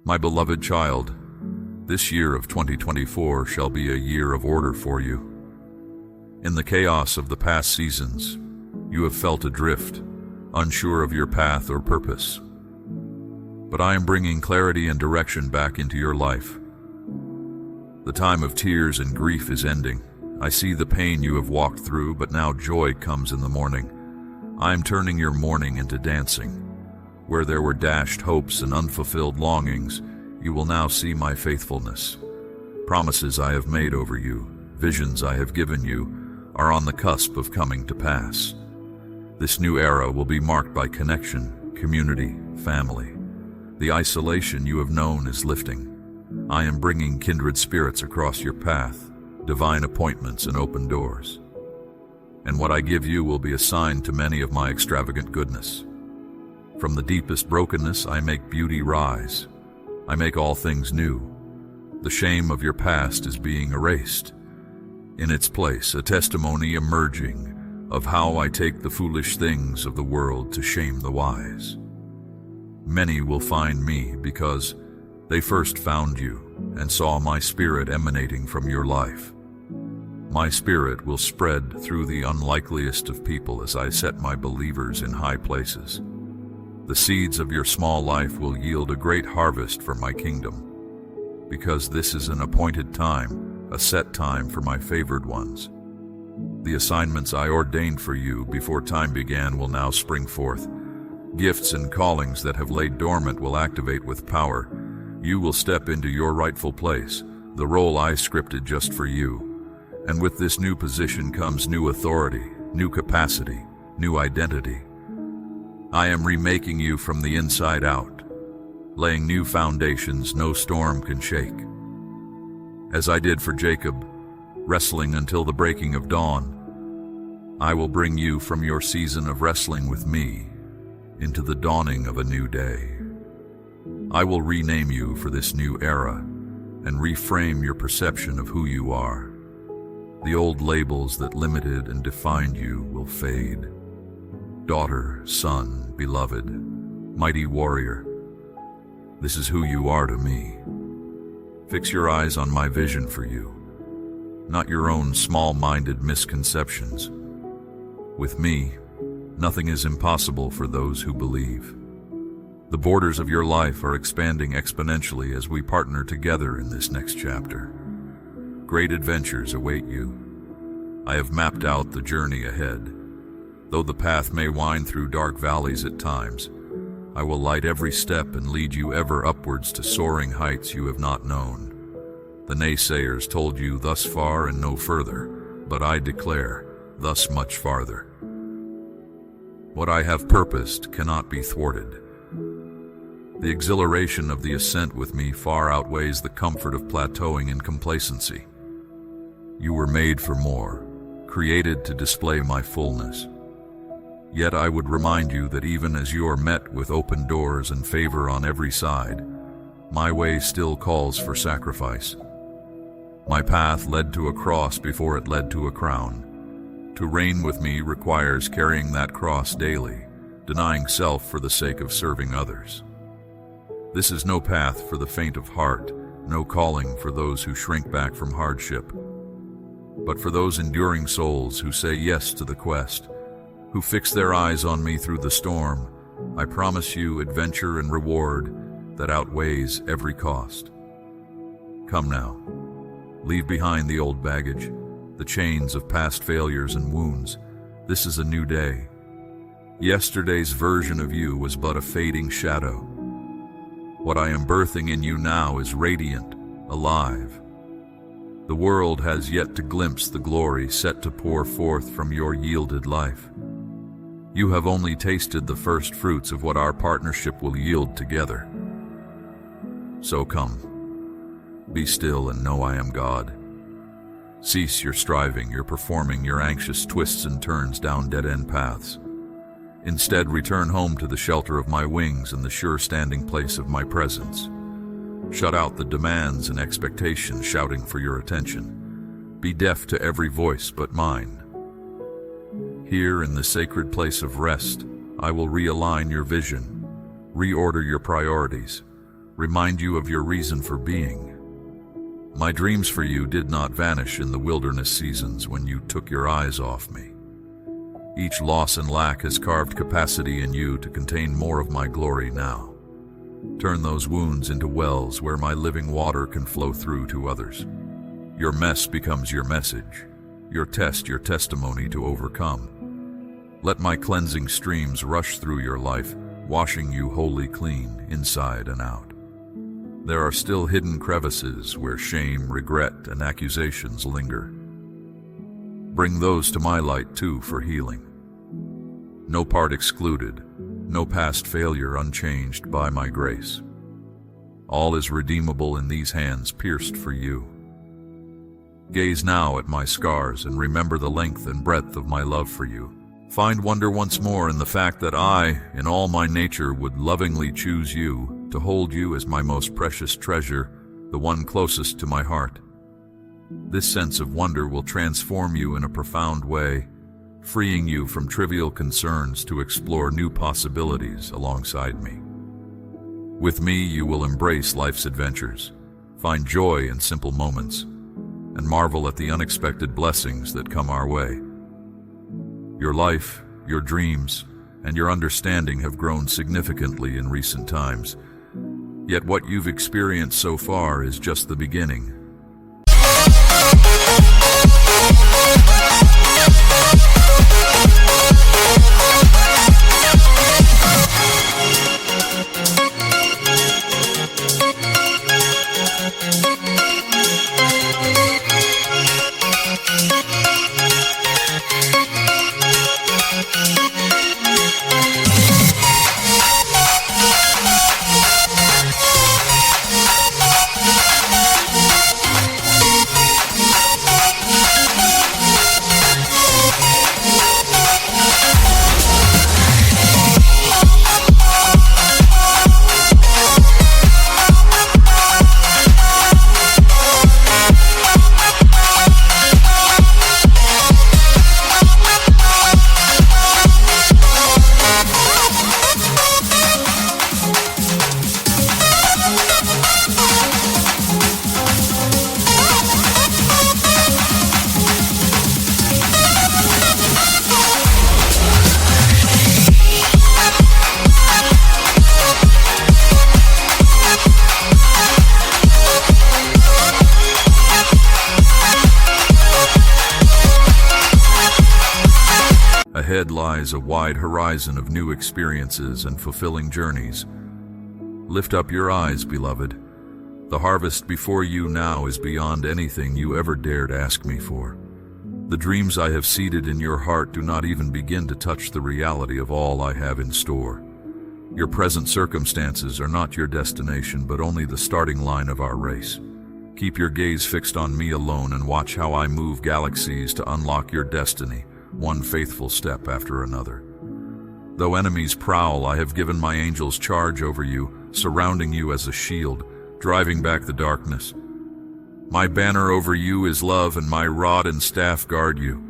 My beloved child, this year of 2024 shall be a year of order for you. In the chaos of the past seasons, you have felt adrift, unsure of your path or purpose. But I am bringing clarity and direction back into your life. The time of tears and grief is ending. I see the pain you have walked through, but now joy comes in the morning. I am turning your mourning into dancing. Where there were dashed hopes and unfulfilled longings, you will now see my faithfulness. Promises I have made over you, visions I have given you, are on the cusp of coming to pass. This new era will be marked by connection, community, family. The isolation you have known is lifting. I am bringing kindred spirits across your path, divine appointments and open doors. And what I give you will be a sign to many of my extravagant goodness. From the deepest brokenness, I make beauty rise. I make all things new. The shame of your past is being erased. In its place, a testimony emerging of how I take the foolish things of the world to shame the wise. Many will find me because they first found you and saw my spirit emanating from your life. My spirit will spread through the unlikeliest of people as I set my believers in high places. The seeds of your small life will yield a great harvest for my kingdom, because this is an appointed time, a set time for my favored ones. The assignments I ordained for you before time began will now spring forth. Gifts and callings that have laid dormant will activate with power. You will step into your rightful place, the role I scripted just for you. And with this new position comes new authority, new capacity, new identity. I am remaking you from the inside out, laying new foundations no storm can shake. As I did for Jacob, wrestling until the breaking of dawn, I will bring you from your season of wrestling with me into the dawning of a new day. I will rename you for this new era and reframe your perception of who you are. The old labels that limited and defined you will fade. Daughter, son, beloved, mighty warrior, this is who you are to me. Fix your eyes on my vision for you, not your own small-minded misconceptions. With me, nothing is impossible for those who believe. The borders of your life are expanding exponentially as we partner together in this next chapter. Great adventures await you. I have mapped out the journey ahead. Though the path may wind through dark valleys at times, I will light every step and lead you ever upwards to soaring heights you have not known. The naysayers told you thus far and no further, but I declare, thus much farther. What I have purposed cannot be thwarted. The exhilaration of the ascent with me far outweighs the comfort of plateauing in complacency. You were made for more, created to display my fullness. Yet I would remind you that even as you are met with open doors and favor on every side, my way still calls for sacrifice. My path led to a cross before it led to a crown. To reign with me requires carrying that cross daily, denying self for the sake of serving others. This is no path for the faint of heart, no calling for those who shrink back from hardship, but for those enduring souls who say yes to the quest, who fix their eyes on me through the storm. I promise you adventure and reward that outweighs every cost. Come now, leave behind the old baggage, the chains of past failures and wounds. This is a new day. Yesterday's version of you was but a fading shadow. What I am birthing in you now is radiant, alive. The world has yet to glimpse the glory set to pour forth from your yielded life. You have only tasted the first fruits of what our partnership will yield together. So come, be still and know I am God. Cease your striving, your performing, your anxious twists and turns down dead-end paths. Instead, return home to the shelter of my wings and the sure standing place of my presence. Shut out the demands and expectations shouting for your attention. Be deaf to every voice but mine. Here in the sacred place of rest, I will realign your vision, reorder your priorities, remind you of your reason for being. My dreams for you did not vanish in the wilderness seasons when you took your eyes off me. Each loss and lack has carved capacity in you to contain more of my glory now. Turn those wounds into wells where my living water can flow through to others. Your mess becomes your message, your test your testimony to overcome. Let my cleansing streams rush through your life, washing you wholly clean, inside and out. There are still hidden crevices where shame, regret, and accusations linger. Bring those to my light too for healing. No part excluded, no past failure unchanged by my grace. All is redeemable in these hands pierced for you. Gaze now at my scars and remember the length and breadth of my love for you. Find wonder once more in the fact that I, in all my nature, would lovingly choose you, to hold you as my most precious treasure, the one closest to my heart. This sense of wonder will transform you in a profound way, freeing you from trivial concerns to explore new possibilities alongside me. With me, you will embrace life's adventures, find joy in simple moments, and marvel at the unexpected blessings that come our way. Your life, your dreams, and your understanding have grown significantly in recent times. Yet what you've experienced so far is just the beginning. Ahead lies a wide horizon of new experiences and fulfilling journeys. Lift up your eyes, beloved. The harvest before you now is beyond anything you ever dared ask me for. The dreams I have seeded in your heart do not even begin to touch the reality of all I have in store. Your present circumstances are not your destination, but only the starting line of our race. Keep your gaze fixed on me alone and watch how I move galaxies to unlock your destiny, one faithful step after another. Though enemies prowl, I have given my angels charge over you, surrounding you as a shield, driving back the darkness. My banner over you is love, and my rod and staff guard you.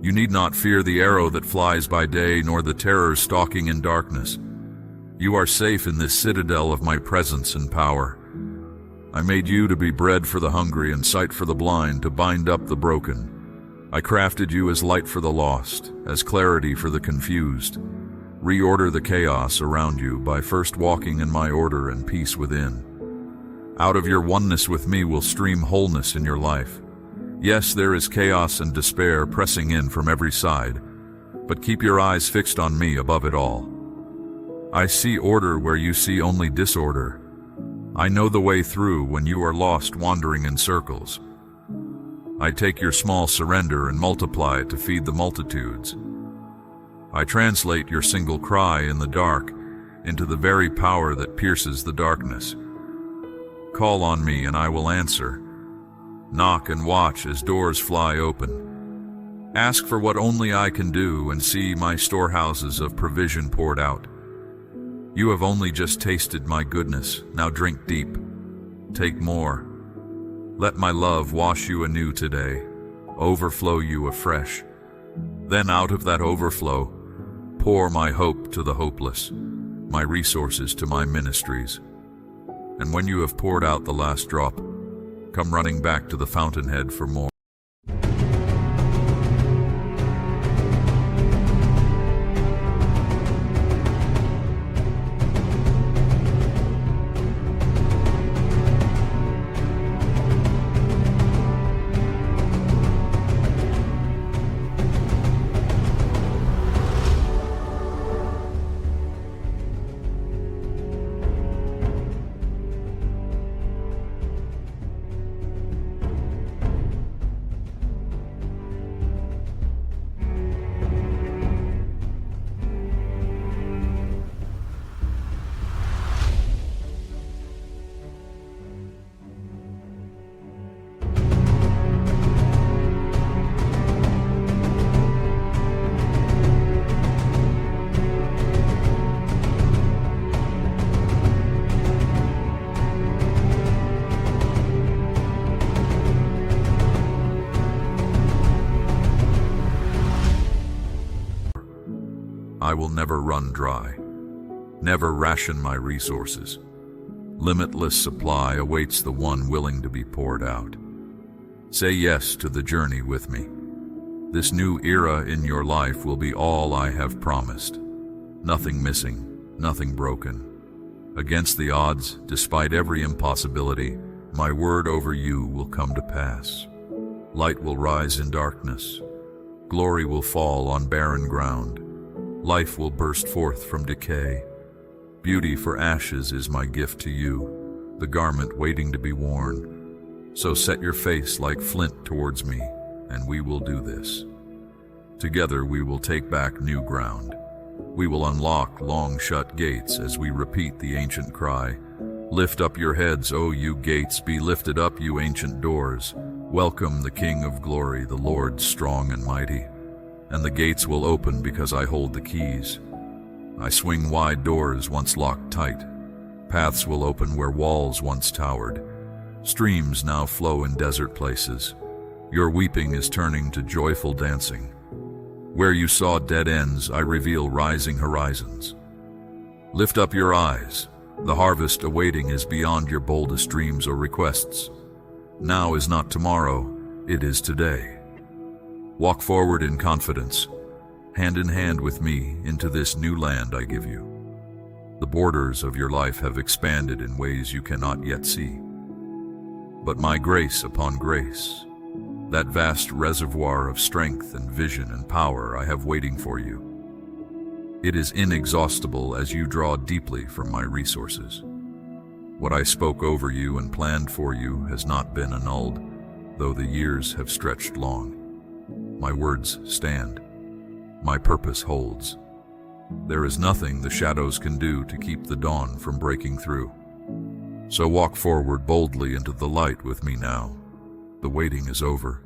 You need not fear the arrow that flies by day, nor the terror stalking in darkness. You are safe in this citadel of my presence and power. I made you to be bread for the hungry and sight for the blind, to bind up the broken. I crafted you as light for the lost, as clarity for the confused. Reorder the chaos around you by first walking in my order and peace within. Out of your oneness with me will stream wholeness in your life. Yes, there is chaos and despair pressing in from every side, but keep your eyes fixed on me above it all. I see order where you see only disorder. I know the way through when you are lost wandering in circles. I take your small surrender and multiply it to feed the multitudes. I translate your single cry in the dark into the very power that pierces the darkness. Call on me and I will answer. Knock and watch as doors fly open. Ask for what only I can do and see my storehouses of provision poured out. You have only just tasted my goodness, now drink deep. Take more. Let my love wash you anew today, overflow you afresh. Then out of that overflow, pour my hope to the hopeless, my resources to my ministries. And when you have poured out the last drop, come running back to the fountainhead for more. I will never run dry, never ration my resources. Limitless supply awaits the one willing to be poured out. Say yes to the journey with me. This new era in your life will be all I have promised. Nothing missing, nothing broken. Against the odds, despite every impossibility, my word over you will come to pass. Light will rise in darkness. Glory will fall on barren ground. Life will burst forth from decay. Beauty for ashes is my gift to you, the garment waiting to be worn. So set your face like flint towards me, and we will do this. Together we will take back new ground. We will unlock long-shut gates as we repeat the ancient cry. Lift up your heads, O you gates, be lifted up, you ancient doors. Welcome the King of glory, the Lord strong and mighty. And the gates will open because I hold the keys. I swing wide doors once locked tight. Paths will open where walls once towered. Streams now flow in desert places. Your weeping is turning to joyful dancing. Where you saw dead ends, I reveal rising horizons. Lift up your eyes. The harvest awaiting is beyond your boldest dreams or requests. Now is not tomorrow, it is today. Walk forward in confidence, hand in hand with me into this new land I give you. The borders of your life have expanded in ways you cannot yet see. But my grace upon grace, that vast reservoir of strength and vision and power I have waiting for you. It is inexhaustible as you draw deeply from my resources. What I spoke over you and planned for you has not been annulled, though the years have stretched long. My words stand. My purpose holds. There is nothing the shadows can do to keep the dawn from breaking through. So walk forward boldly into the light with me now. The waiting is over.